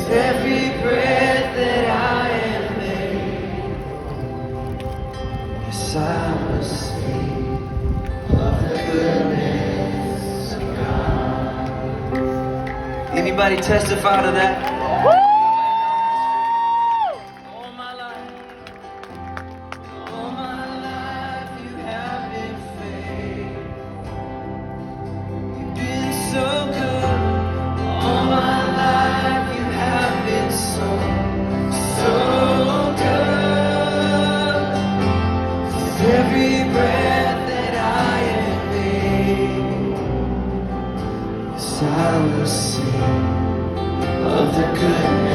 Every breath that I am made, yes, I will sing of the goodness of God. Anybody testify to that? All my life you have been faithful. You've been so good. All my life you have been so good. With every breath that I am made, yes, I will sing of the goodness